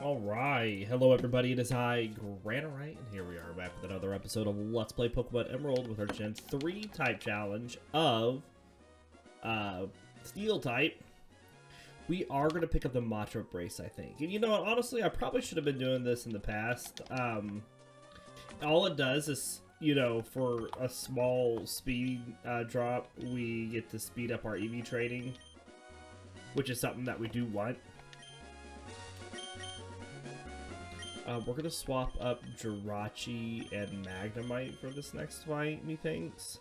Alright, hello everybody, it is I, Granorite, and here we are back with another episode of Let's Play Pokemon Emerald with our Gen 3 type challenge of Steel type. We are going to pick up the Matcha Brace, I think. And you know what, honestly, I probably should have been doing this in the past. All it does is, you know, for a small speed drop, we get to speed up our EV training, which is something that we do want. We're going to swap up Jirachi and Magnemite for this next fight, methinks.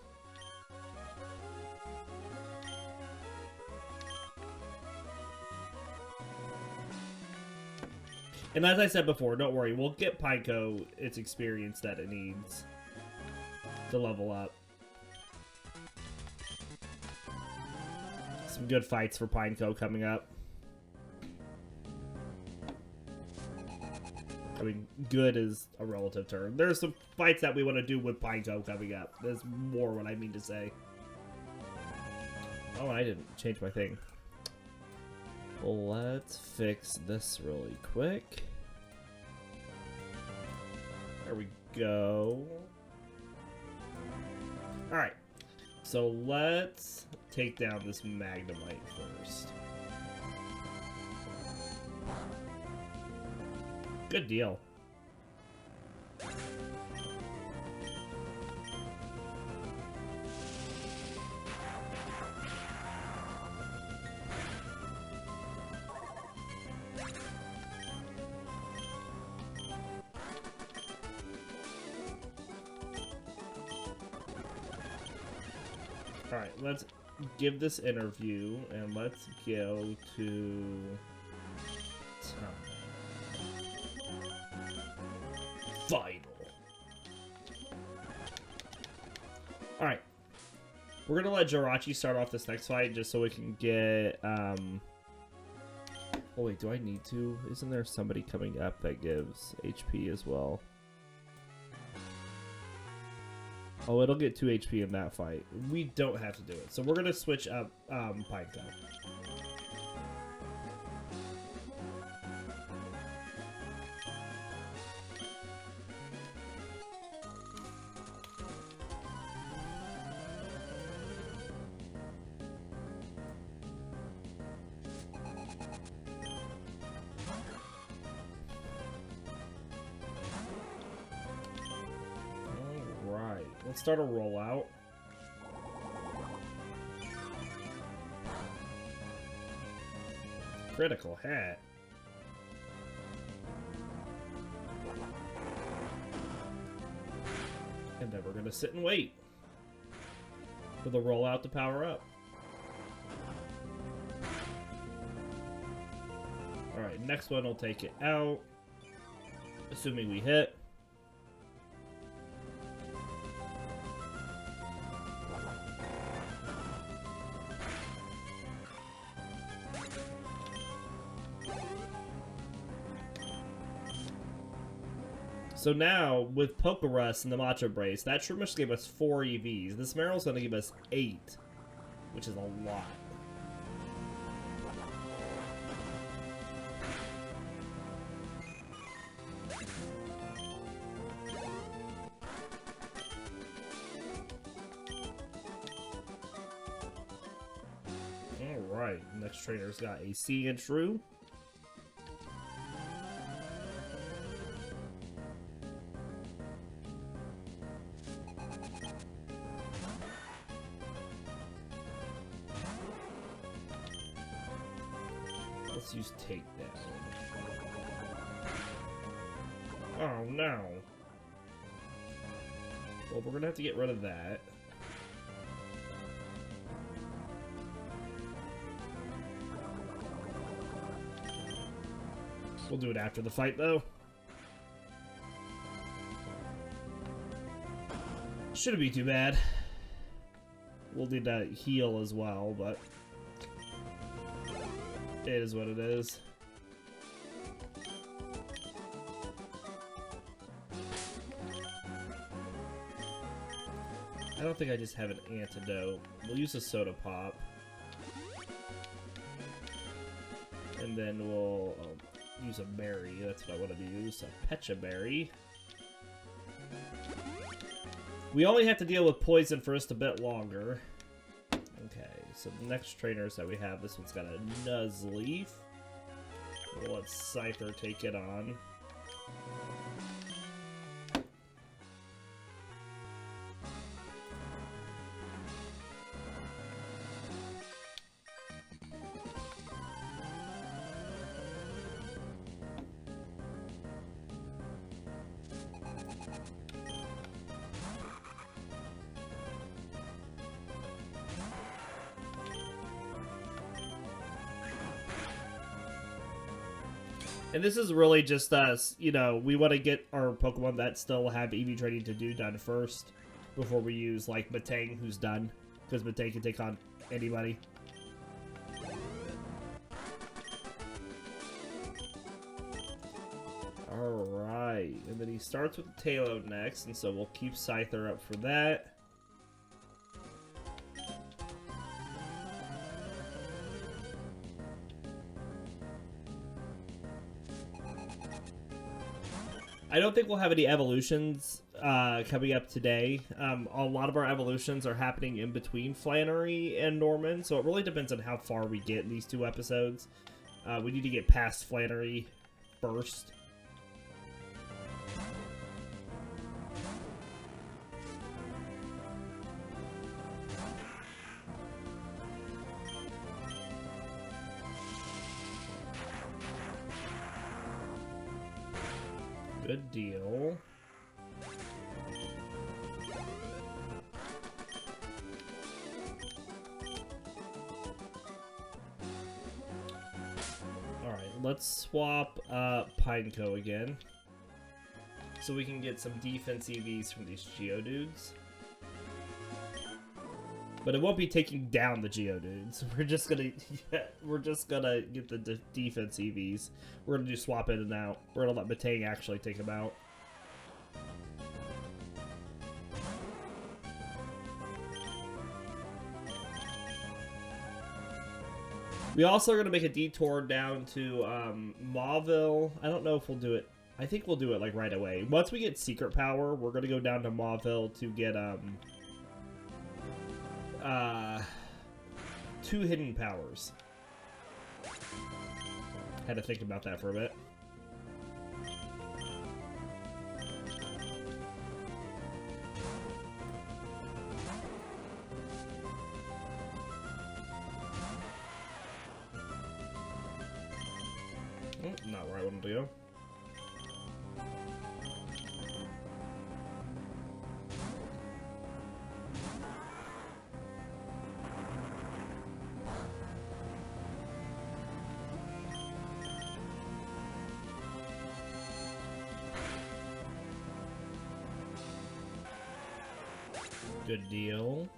And as I said before, don't worry, we'll get Pineco its experience that it needs to level up. Some good fights for Pineco coming up. I mean, good is a relative term. There's some fights that we want to do with Pineco coming up. There's more what I mean to say. Oh, I didn't change my thing. Well, let's fix this really quick. There we go. Alright. So let's take down this Magnemite first. Good deal. Alright, let's give this interview and let's go to Final. Alright. We're gonna let Jirachi start off this next fight just so we can get oh wait, do I need to? Isn't there somebody coming up that gives HP as well? Oh, it'll get 2 HP in that fight. We don't have to do it. So we're gonna switch up Pineco. Let's start a rollout. Critical hit. And then we're gonna sit and wait for the rollout to power up. Alright, next one will take it out. Assuming we hit. So now, with Pokerus and the Matcha Brace, that pretty much gave us 4 EVs. This Meryl's going to give us 8, which is a lot. Alright, next trainer's got AC and Shrew. Let's use Takedown. Oh no. Well, we're gonna have to get rid of that. We'll do it after the fight though. Shouldn't be too bad. We'll need to heal as well, but it is what it is. I don't think I just have an antidote. We'll use a soda pop. And then we'll use a berry. That's what I want to use. A Pecha Berry. We only have to deal with poison for just a bit longer. Okay, so the next trainers that we have, this one's got a Nuzleaf. We'll let Scyther take it on. And this is really just us, you know, we want to get our Pokemon that still have EV training to do done first before we use, like, Metang, who's done. Because Metang can take on anybody. Alright, and then he starts with Taillow next, and so we'll keep Scyther up for that. I don't think we'll have any evolutions coming up today. A lot of our evolutions are happening in between Flannery and Norman, so it really depends on how far we get in these 2 episodes. We need to get past Flannery first. Good deal. Alright, let's swap Pineco again. So we can get some defense EVs from these Geodudes. But it won't be taking down the Geodudes. We're just gonna get the defense EVs. We're gonna do swap in and out. We're gonna let Metang actually take them out. We also are gonna make a detour down to Mauville. I don't know if we'll do it. I think we'll do it like right away. Once we get Secret Power, we're gonna go down to Mauville to get 2 hidden powers. Had to think about that for a bit. Oh, not where I wanted to go. Good deal.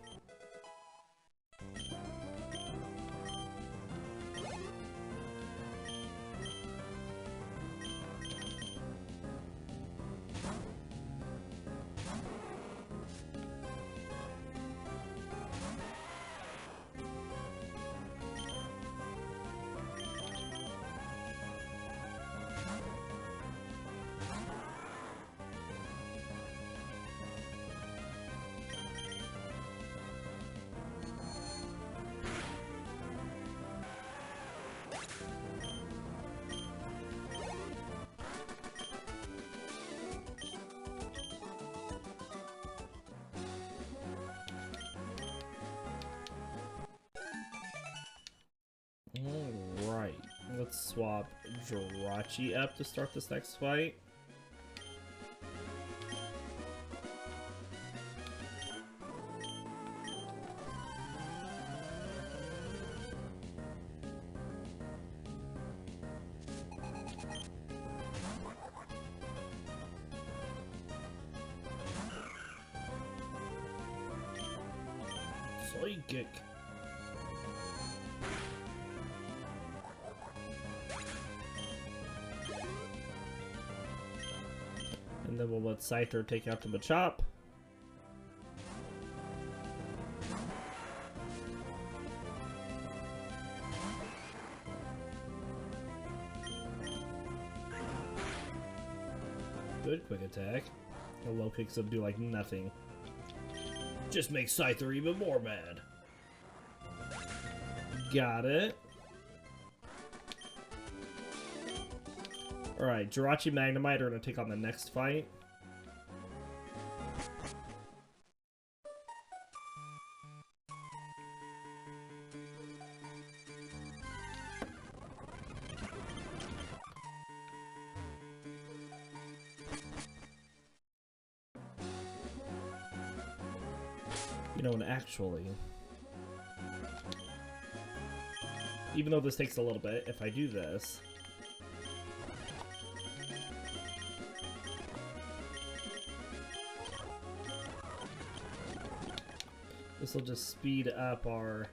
Alright, let's swap Jirachi up to start this next fight. Psychic. And then we'll let Scyther take out the Machop. Good quick attack. A low kicks up do like nothing. Just makes Scyther even more mad. Got it. Alright, Jirachi Magnemite are going to take on the next fight. You know, and actually, even though this takes a little bit, if I do this, this will just speed up our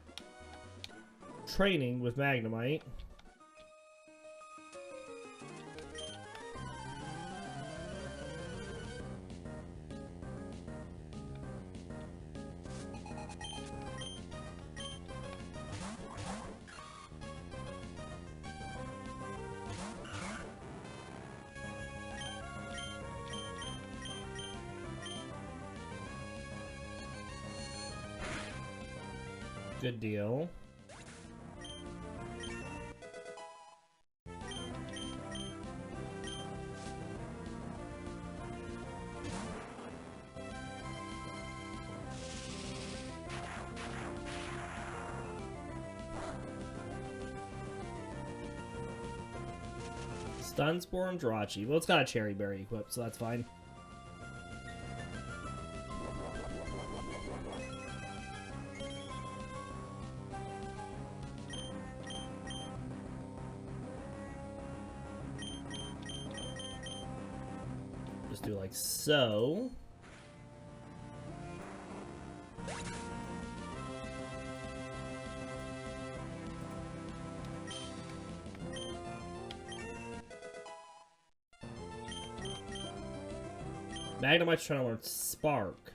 training with Magnemite. Good deal. Stun Spore and Jirachi. Well, it's got a Cherry Berry equipped, so that's fine. Just do like so. Magnemite's trying to learn Spark,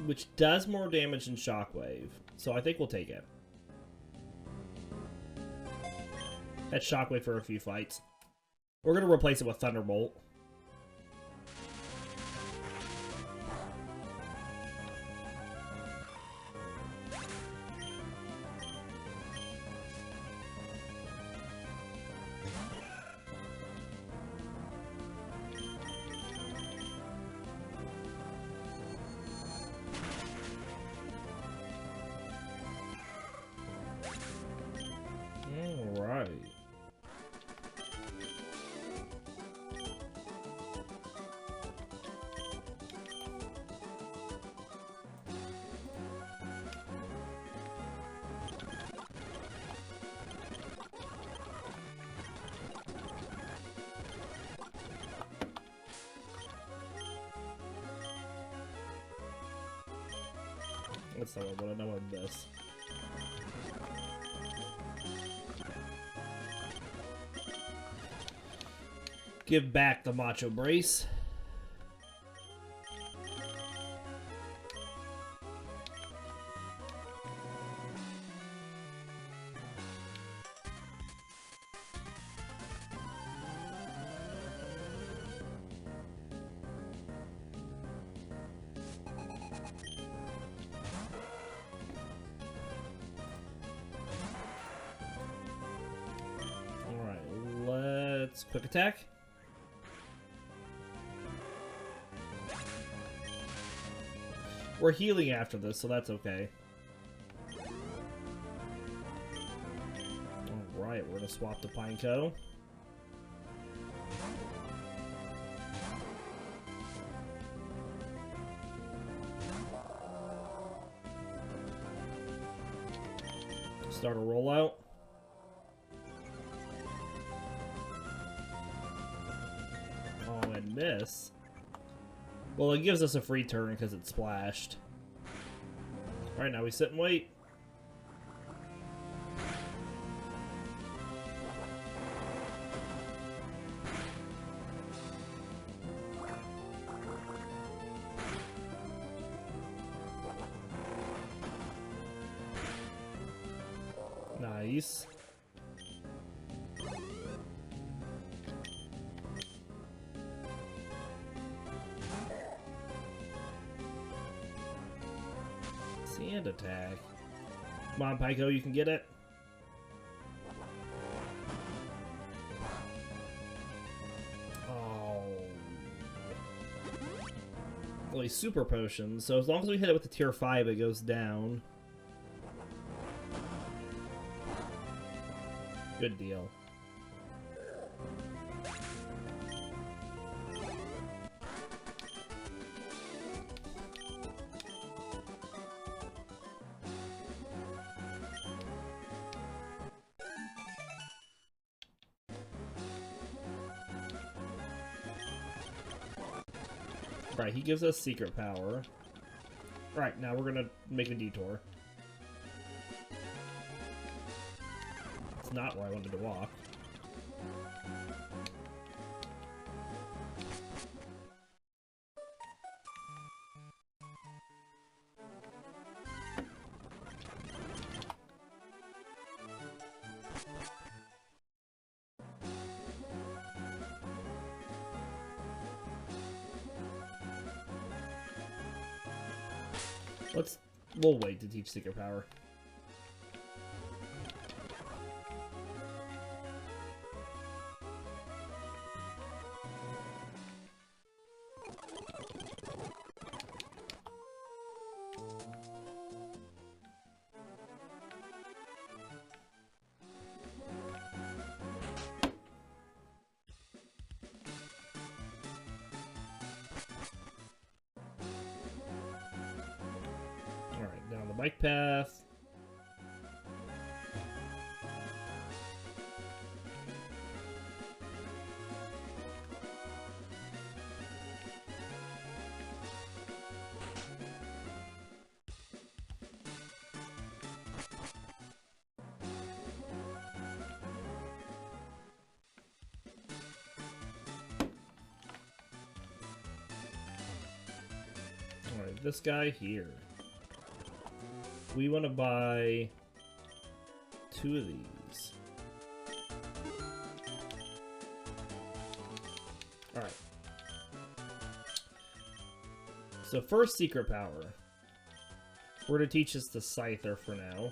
which does more damage than Shockwave, so I think we'll take it. That's Shockwave for a few fights. We're going to replace it with Thunderbolt. Alright. That's not what I know of this. Give back the Macho Brace. Alright, let's quick attack. We're healing after this, so that's okay. Alright, we're gonna swap to Pineco. Start a rollout. Oh, and miss. Well, it gives us a free turn because it splashed. Alright, now we sit and wait. Nice. Sand attack. Come on, Pineco, you can get it. Oh. Well, he's super potion, so as long as we hit it with the tier 5, it goes down. Good deal. Right, he gives us secret power. Right, now we're gonna make a detour. It's not where I wanted to walk. We'll wait to teach secret power. Down the bike path. Alright, this guy here. We want to buy 2 of these. Alright. So first secret power. We're going to teach us the Scyther for now.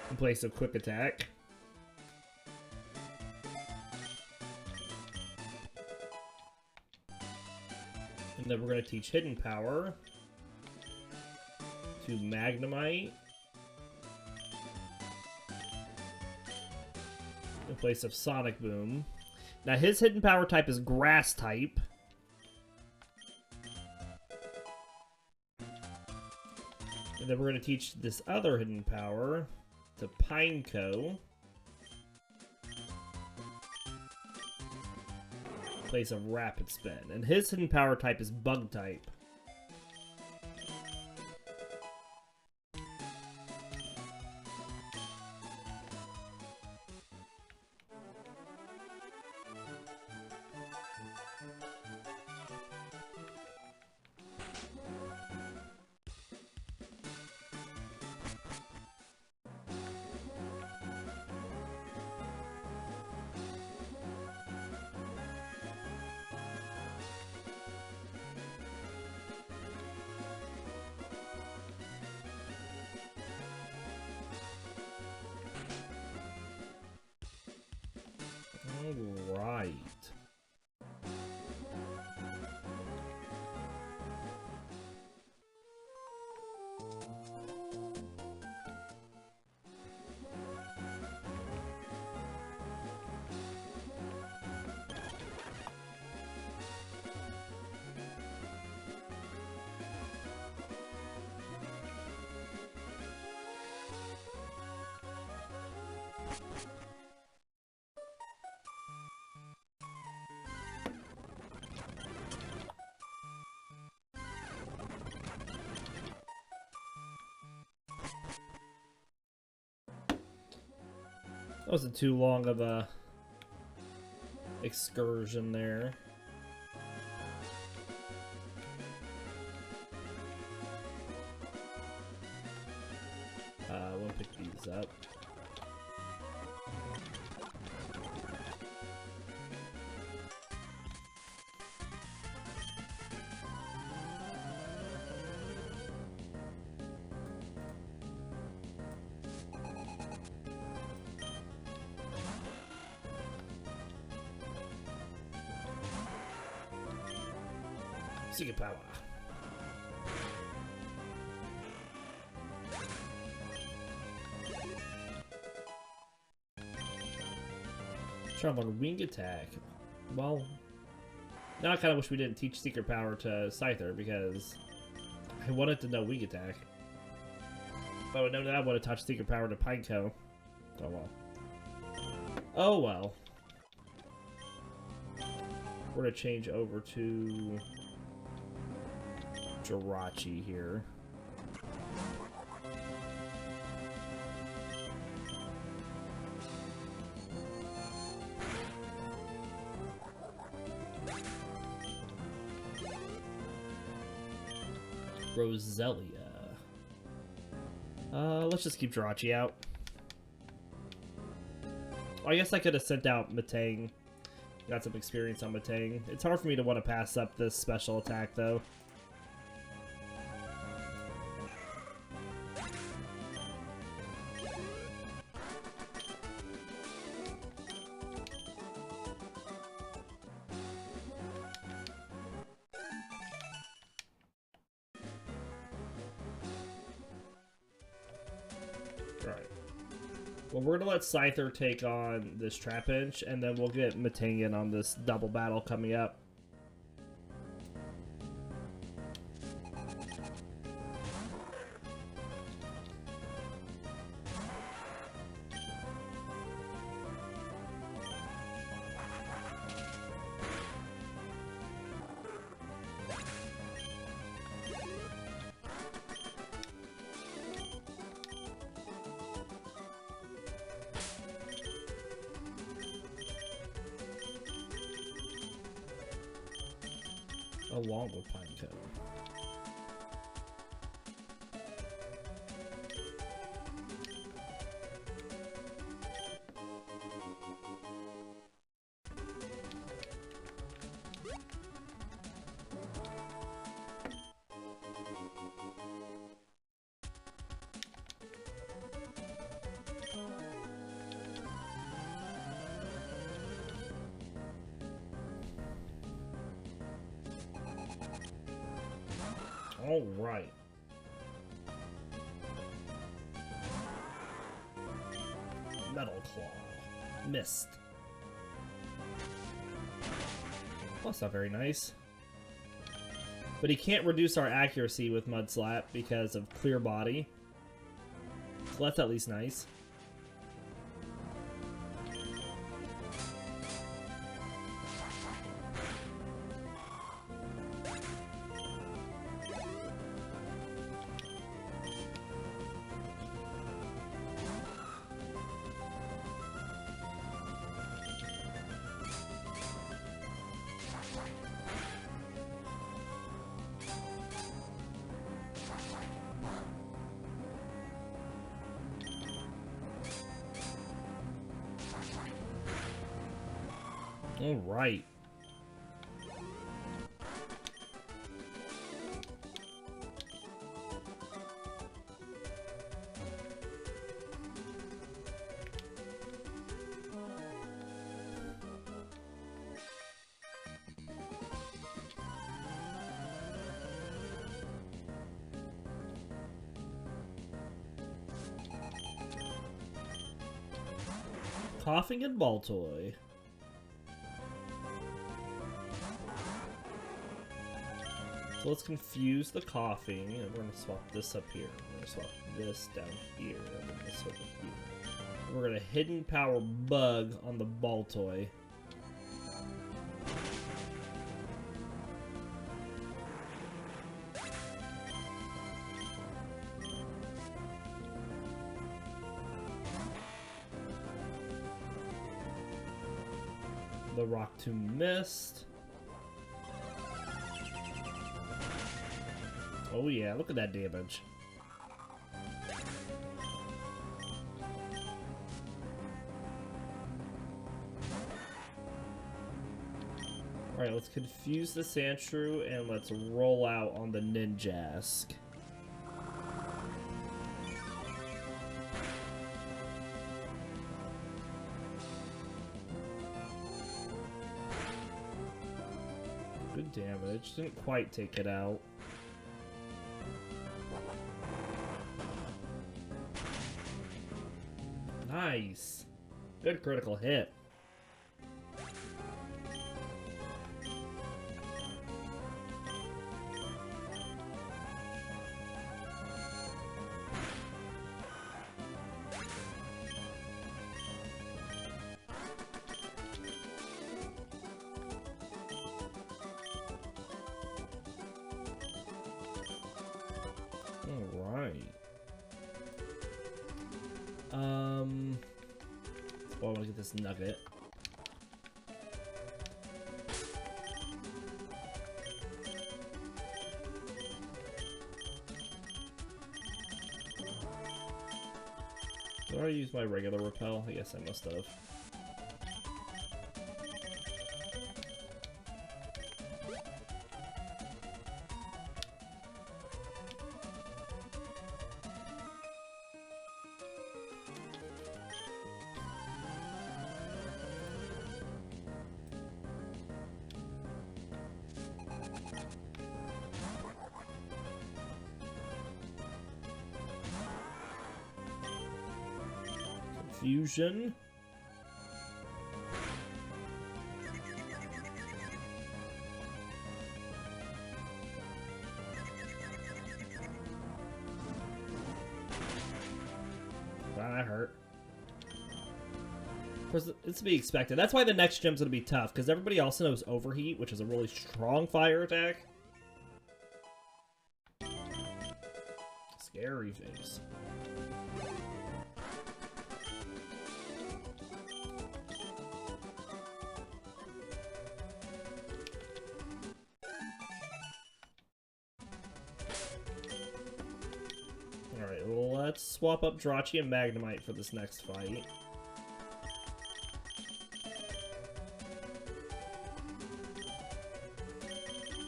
In place of quick attack. And then we're going to teach hidden power to Magnemite in place of Sonic Boom. Now his hidden power type is Grass type. And then we're going to teach this other hidden power to Pineco. Place of Rapid Spin, and his hidden power type is Bug type. Alright. That wasn't too long of a excursion there. We'll pick these up. Secret power. Trying to learn wing attack. Well, now I kind of wish we didn't teach secret power to Scyther because I wanted to know wing attack. If I would know that, I would have taught secret power to Pineco. Oh well. Oh well. We're gonna change over to Jirachi here. Roselia. Let's just keep Jirachi out. I guess I could have sent out Metang. Got some experience on Metang. It's hard for me to want to pass up this special attack, though. Well, we're gonna let Scyther take on this Trapinch, and then we'll get Metang in on this double battle coming up. Along with Pineco. All right. Metal Claw. Missed. Well, that's not very nice. But he can't reduce our accuracy with Mud Slap because of Clear Body. So that's at least nice. All right. Coughing and Baltoy. So let's confuse the coughing, and we're gonna swap this up here. We're gonna swap this down here, and then this over here. And we're gonna hidden power bug on the Baltoy. The Rock Tomb missed. Oh yeah, look at that damage. Alright, let's confuse the Sandshrew and let's roll out on the Ninjask. Good damage. Didn't quite take it out. Nice. Good critical hit. Well, I want to get this nugget. Did I use my regular repel? I guess I must have. Fusion. Wow, that hurt. Of course, it's to be expected. That's why the next gem's going to be tough, because everybody also knows Overheat, which is a really strong fire attack. Scary face. Alright, well, let's swap up Jirachi and Magnemite for this next fight.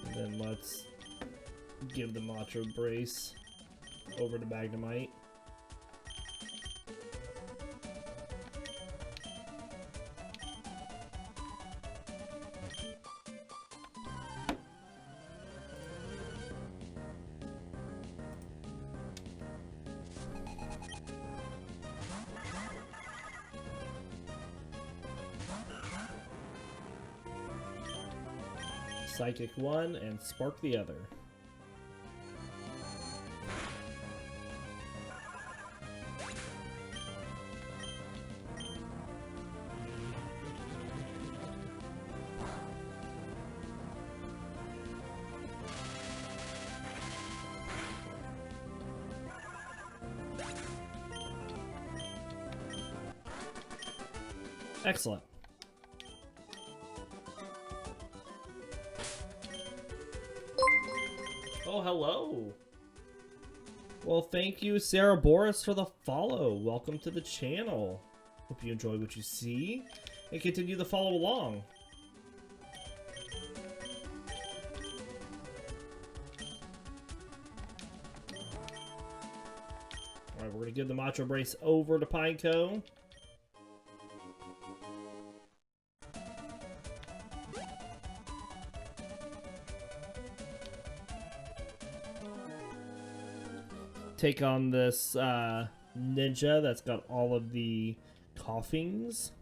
And then let's give the Macho Brace over to Magnemite. Psychic one and Spark the other. Excellent. Oh, hello. Well, thank you, Sarah Boris, for the follow. Welcome to the channel. Hope you enjoy what you see and continue to follow along. Alright, we're going to give the Macho Brace over to Pineco. Take on this ninja that's got all of the coughings.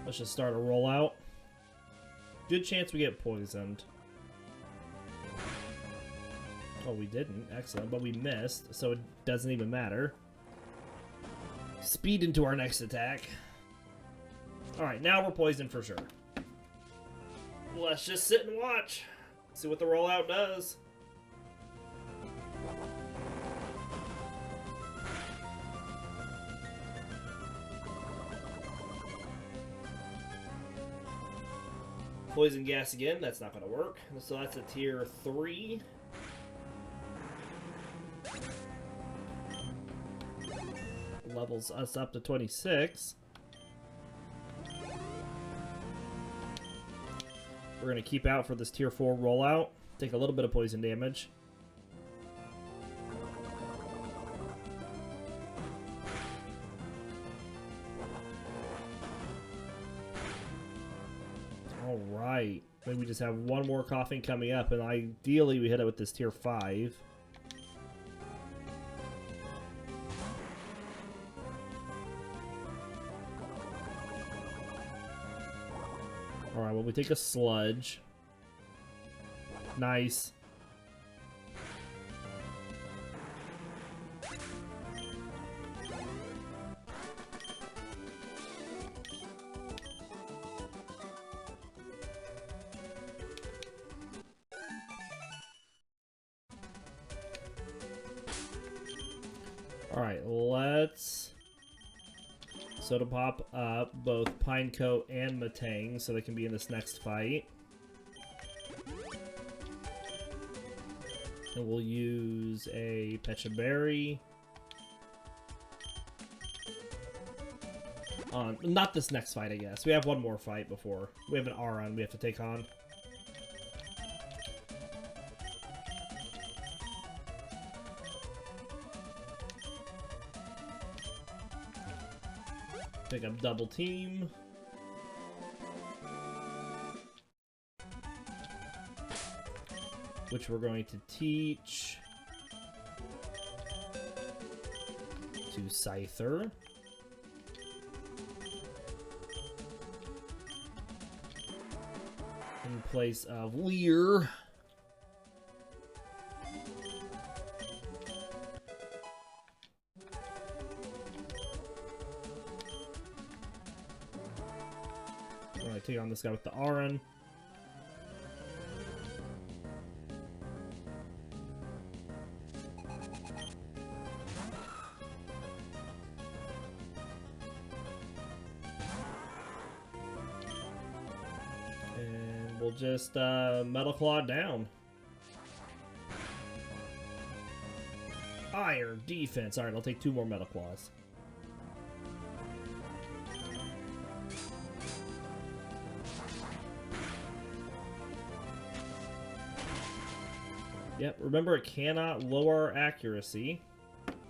Let's just start a rollout. Good chance we get poisoned. Oh, we didn't. Excellent. But we missed, so it doesn't even matter. Speed into our next attack. Alright, now we're poisoned for sure. Let's just sit and watch. See what the rollout does. Poison gas again, that's not going to work. So that's a tier 3. Levels us up to 26. We're going to keep out for this tier 4 rollout. Take a little bit of poison damage. right. Maybe we just have one more coughing coming up, and ideally we hit it with this tier 5. Alright, well, we take a sludge. Nice. Alright, let's soda pop up both Pineco and Metang so they can be in this next fight. And we'll use a Pecha Berry. Not this next fight, I guess. We have one more fight before. We have an Aron we have to take on. Pick up double team. Which we're going to teach to Scyther. In place of Leer. I'm gonna take on this guy with the Aron. We'll just Metal Claw down. Iron defense. Alright, I'll take 2 more Metal Claws. Yep, remember it cannot lower our accuracy,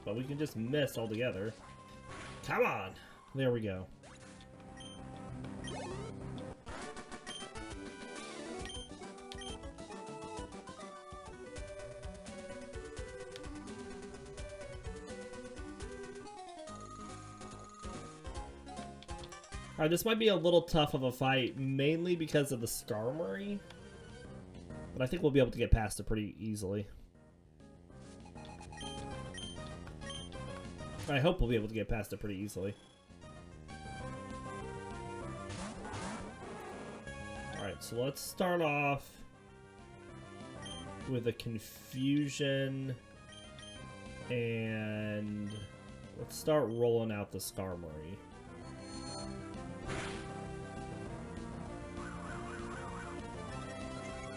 but we can just miss altogether. Come on! There we go. Alright, this might be a little tough of a fight, mainly because of the Skarmory. But I think we'll be able to get past it pretty easily. I hope we'll be able to get past it pretty easily. Alright, so let's start off with a Confusion. And let's start rolling out the Skarmory.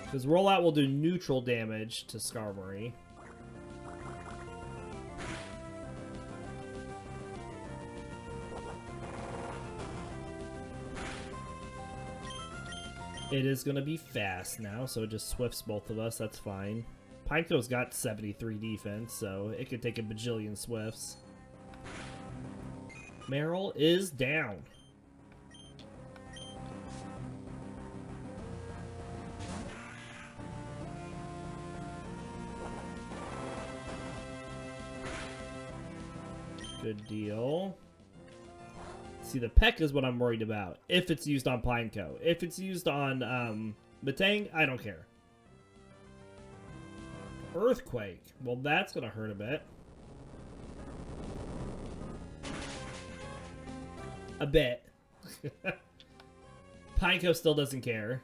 Because rollout will do neutral damage to Skarmory. It is going to be fast now, so it just swifts both of us. That's fine. Pineco's got 73 defense, so it could take a bajillion swifts. Meryl is down. Good deal. See, the Peck is what I'm worried about. If it's used on Pineco. If it's used on Metang, I don't care. Earthquake. Well, that's going to hurt a bit. A bit. Pineco still doesn't care.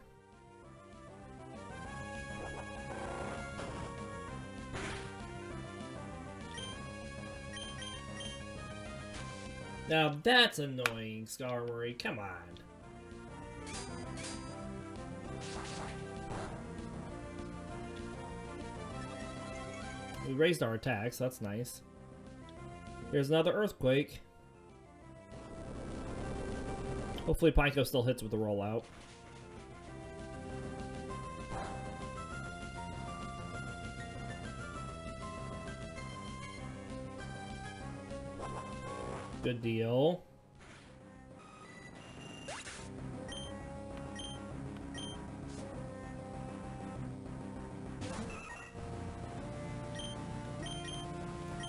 Now that's annoying, Skarmory. Come on. We raised our attacks. That's nice. Here's another Earthquake. Hopefully Pineco still hits with the rollout. Good deal.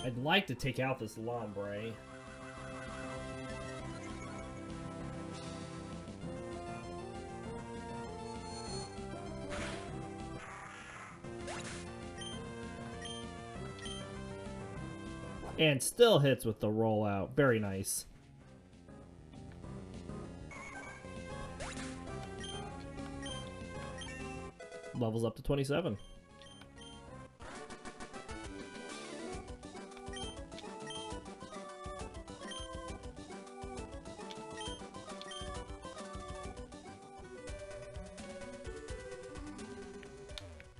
I'd like to take out this Lombre. And still hits with the rollout. Very nice. Levels up to 27.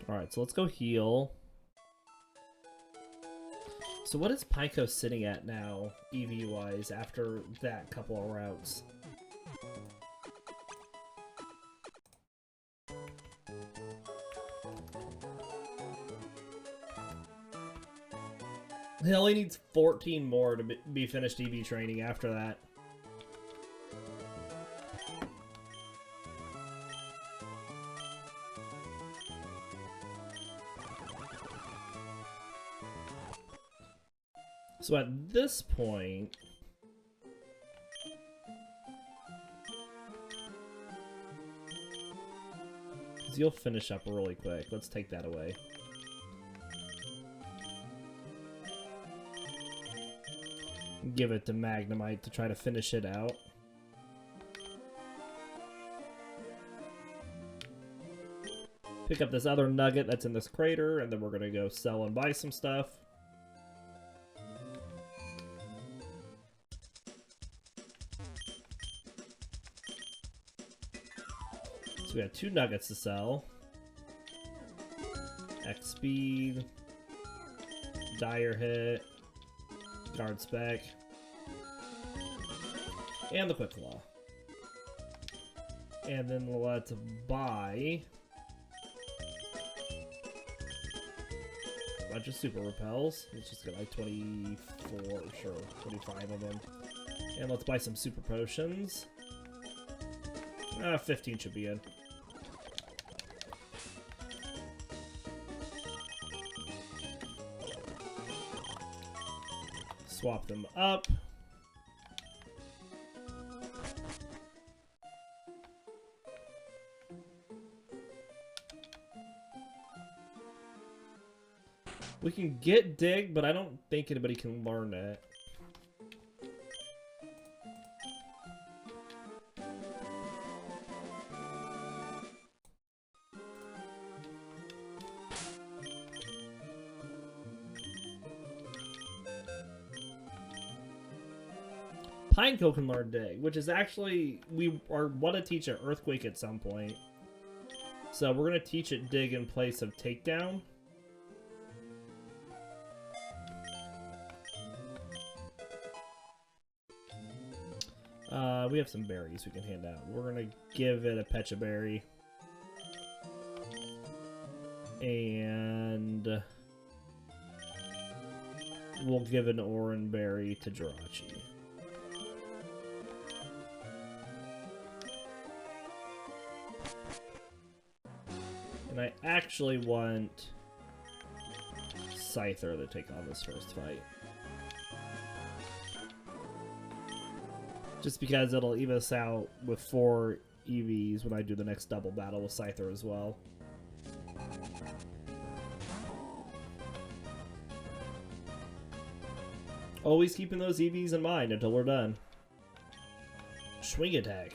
Alright, so let's go heal. So what is Pineco sitting at now, EV-wise, after that couple of routes? He only needs 14 more to be finished EV training after that. So at this point, because you'll finish up really quick. Let's take that away. Give it to Magnemite to try to finish it out. Pick up this other nugget that's in this crater, and then we're gonna go sell and buy some stuff. So we have 2 nuggets to sell. X speed, dire hit, guard spec, and the quick claw. And then let's buy a bunch of super repels. Let's just get like 24, sure, 25 of them. And let's buy some super potions. 15 should be in. Swap them up. We can get dig, but I don't think anybody can learn it. Pineco can learn dig, which is actually, we want to teach it earthquake at some point. So we're going to teach it dig in place of takedown. We have some berries we can hand out. We're going to give it a Pecha Berry. And we'll give an Oran Berry to Jirachi. And I actually want Scyther to take on this first fight. Just because it'll even us out with 4 EVs when I do the next double battle with Scyther as well. Always keeping those EVs in mind until we're done. Swing attack.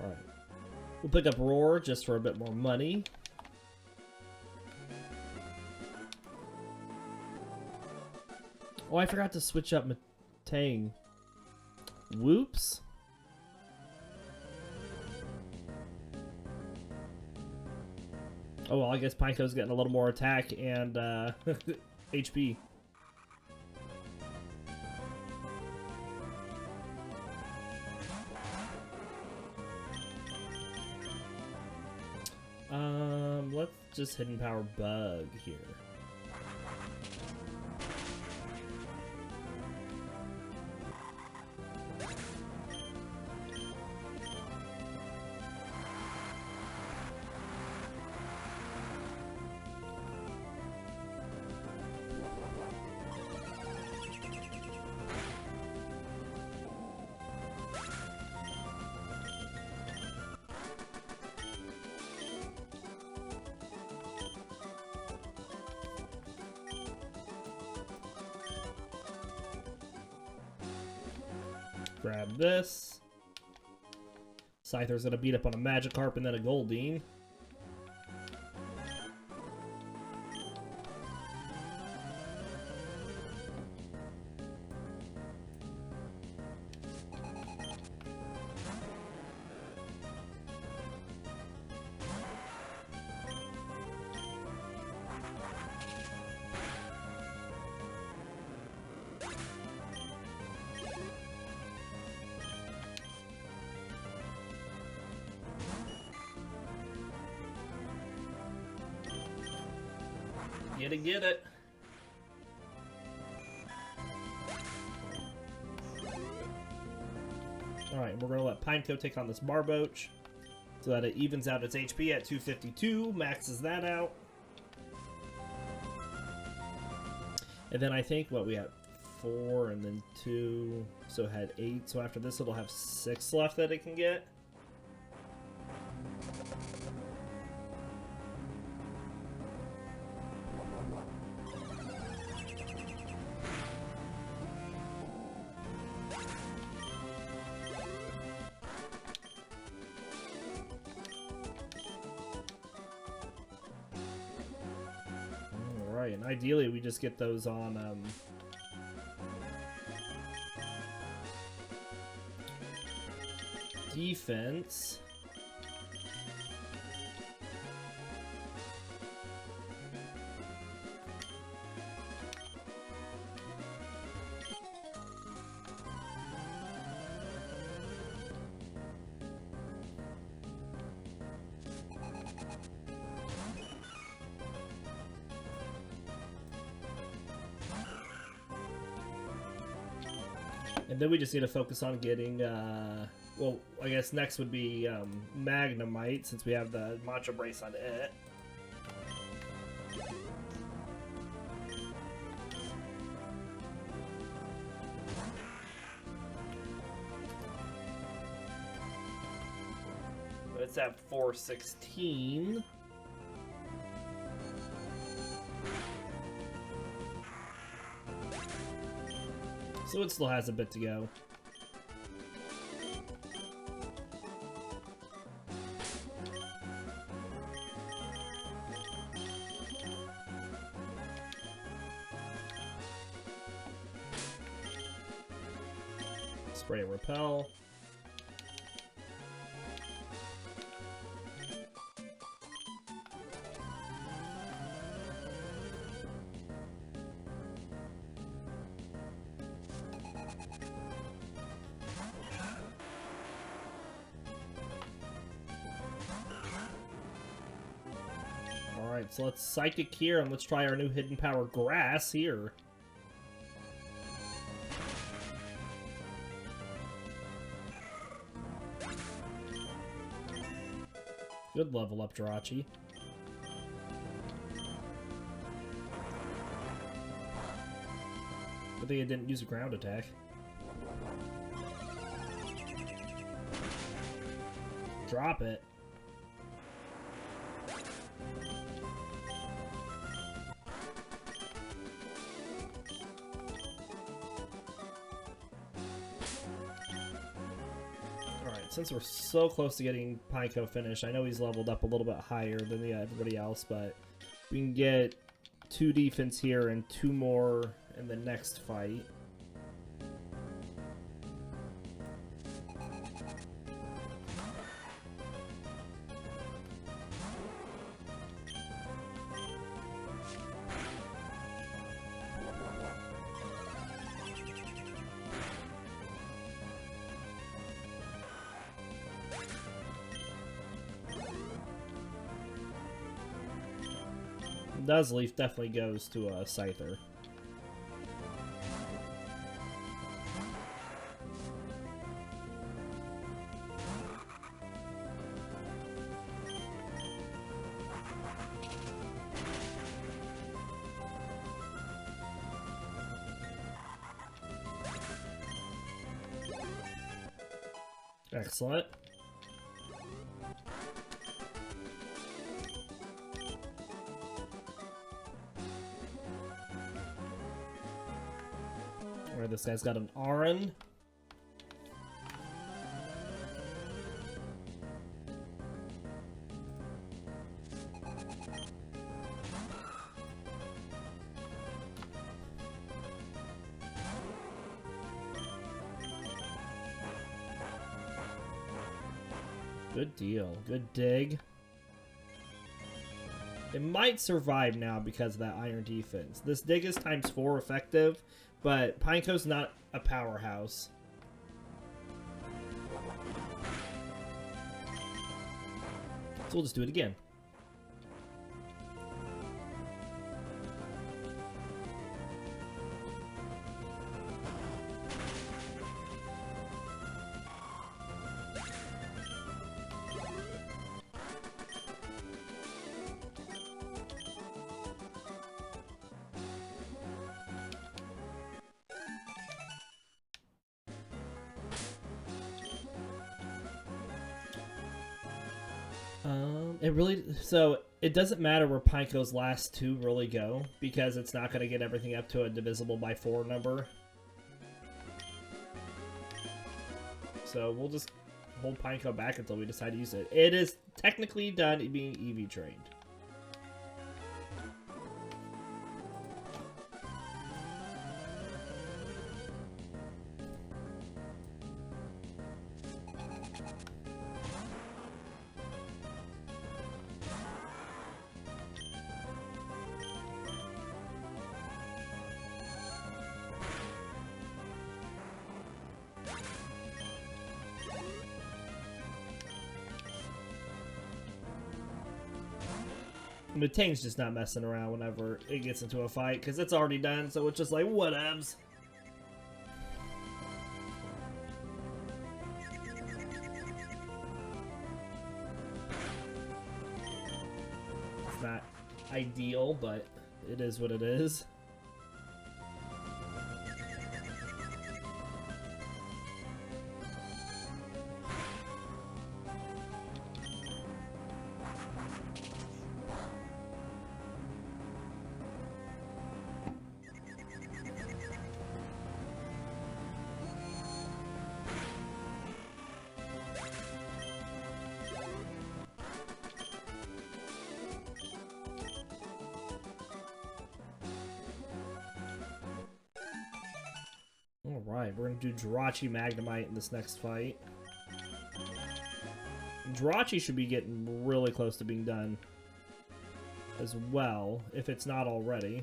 Alright. We'll pick up Roar just for a bit more money. Oh, I forgot to switch up Metang. Whoops. Oh, well, I guess Pineco's getting a little more attack and HP. Let's just Hidden Power Bug here. Grab this. Scyther's gonna beat up on a Magikarp and then a Goldeen. Get it. Alright, we're going to let Pineco take on this Barboach so that it evens out its HP at 252, maxes that out. And then I think, what, we have 4 and then 2, so it had 8. So after this, it'll have 6 left that it can get. And ideally we just get those on defense. And then we just need to focus on getting, well, I guess next would be Magnemite, since we have the Mantra Brace on it. But it's at 416. So it still has a bit to go. Spray and repel. Alright, so let's Psychic here, and let's try our new Hidden Power Grass here. Good level up, Jirachi. Good thing it didn't use a ground attack. Drop it. Since we're so close to getting Pineco finished, I know he's leveled up a little bit higher than everybody else, but we can get 2 defense here and 2 more in the next fight. Nuzleaf definitely goes to a Scyther. Excellent. Alright, this guy's got an Aron. Good deal. Good dig. It might survive now because of that iron defense. This dig is ×4 effective, but Pineco's not a powerhouse. So we'll just do it again. So it doesn't matter where Pineco's last two really go, because it's not going to get everything up to a divisible by 4 number. So we'll just hold Pineco back until we decide to use it. It is technically done being EV trained. Metang's just not messing around whenever it gets into a fight, because it's already done, so it's just like, whatevs. It's not ideal, but it is what it is. Alright, we're going to do Jirachi Magnemite in this next fight. Jirachi should be getting really close to being done as well, if it's not already.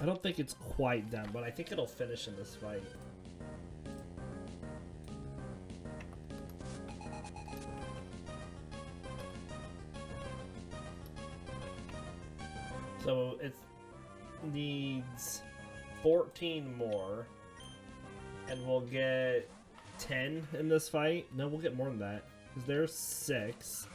I don't think it's quite done, but I think it'll finish in this fight. So it needs 14 more, and we'll get 10 in this fight. No, we'll get more than that, because there's 6.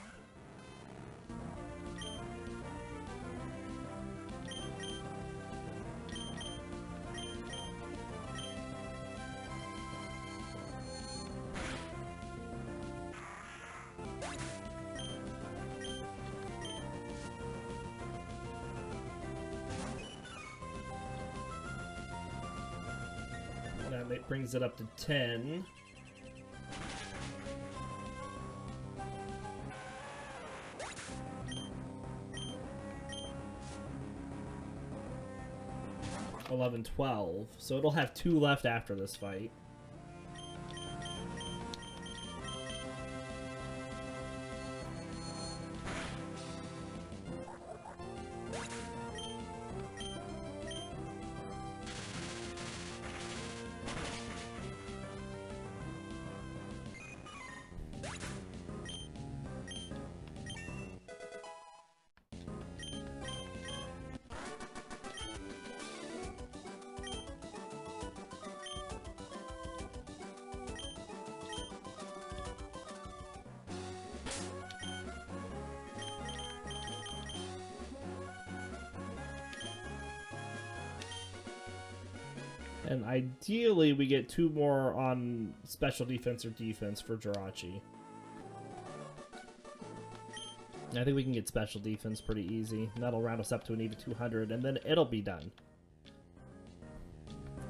It brings it up to 10. $11, $12. So it'll have 2 left after this fight. And ideally, we get 2 more on special defense or defense for Jirachi. I think we can get special defense pretty easy. And that'll round us up to an even 200, and then it'll be done.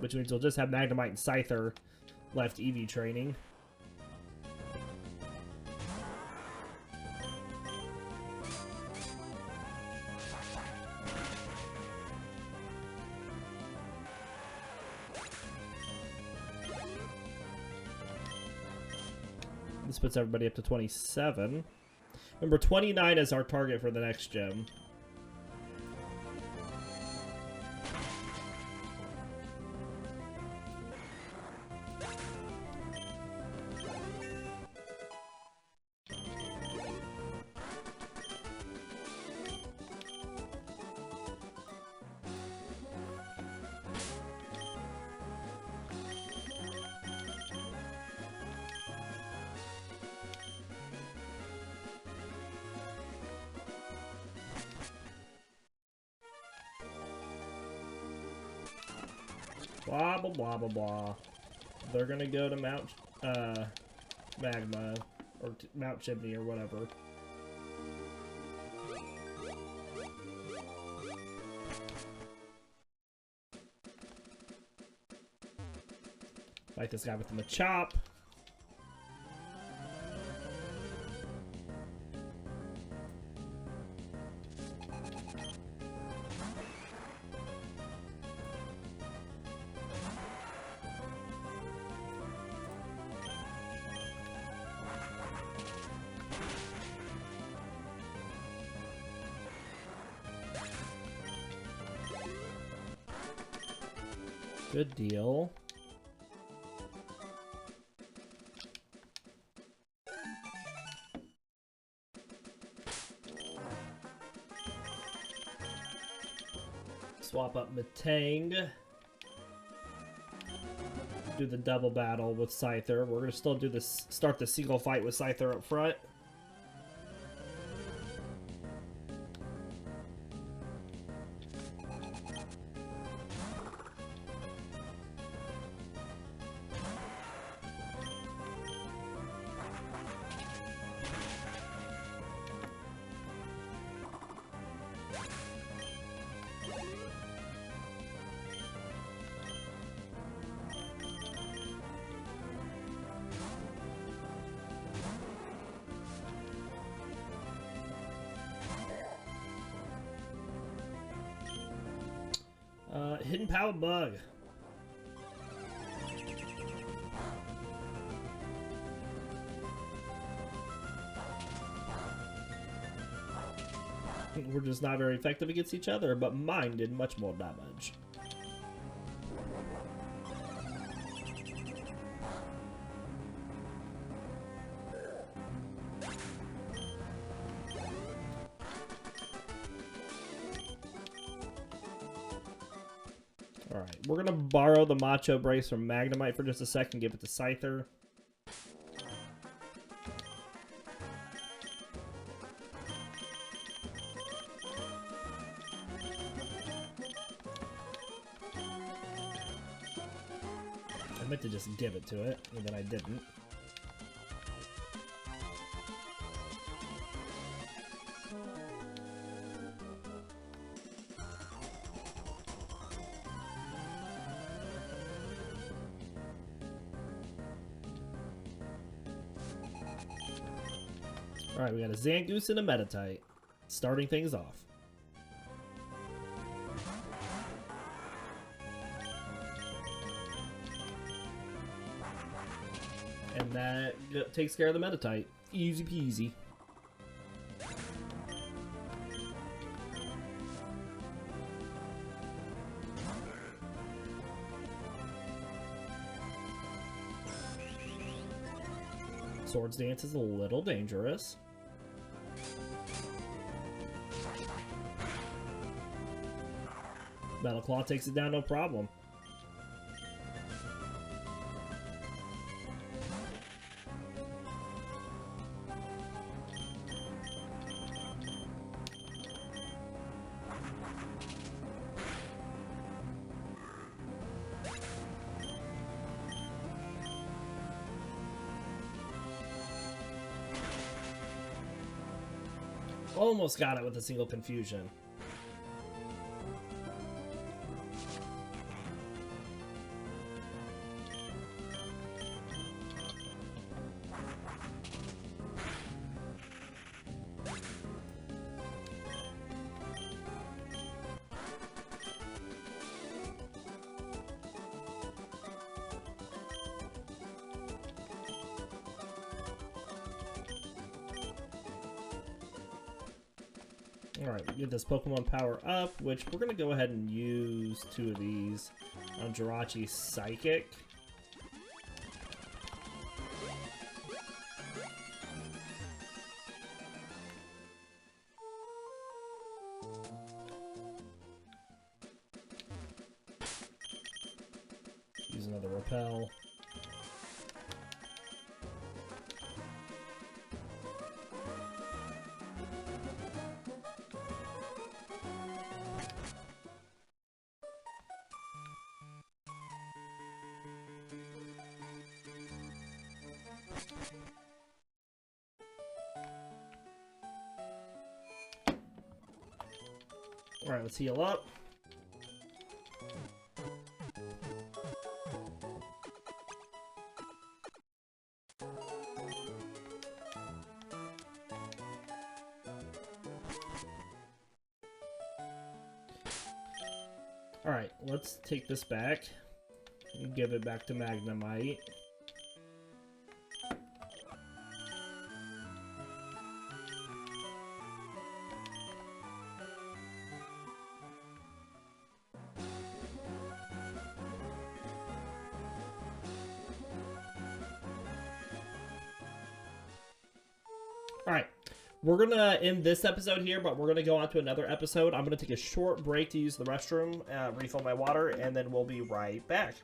Which means we'll just have Magnemite and Scyther left EV training. This puts everybody up to 27. Remember, 29 is our target for the next gym. Blah, blah, blah, blah, blah. They're gonna go to Mount, Magma, or Mount Chimney, or whatever. Fight this guy with the Machop. Good deal. Swap up Metang. Do the double battle with Scyther. We're gonna still do this. Start the single fight with Scyther up front. Hidden Power Bug. We're just not very effective against each other, but mine did much more damage. Alright, we're gonna borrow the Macho Brace from Magnemite for just a second, give it to Scyther. I meant to just give it to it, and then I didn't. Alright, we got a Zangoose and a Meditite, starting things off. And that takes care of the Meditite. Easy peasy. Swords Dance is a little dangerous. Metal Claw takes it down, no problem. Almost got it with a single confusion. Alright, get this Pokemon power up, which we're going to go ahead and use 2 of these on Jirachi Psychic. Use another Repel. Alright, let's heal up. Alright, let's take this back and give it back to Magnemite. Alright, we're going to end this episode here, but we're going to go on to another episode. I'm going to take a short break to use the restroom, refill my water, and then we'll be right back.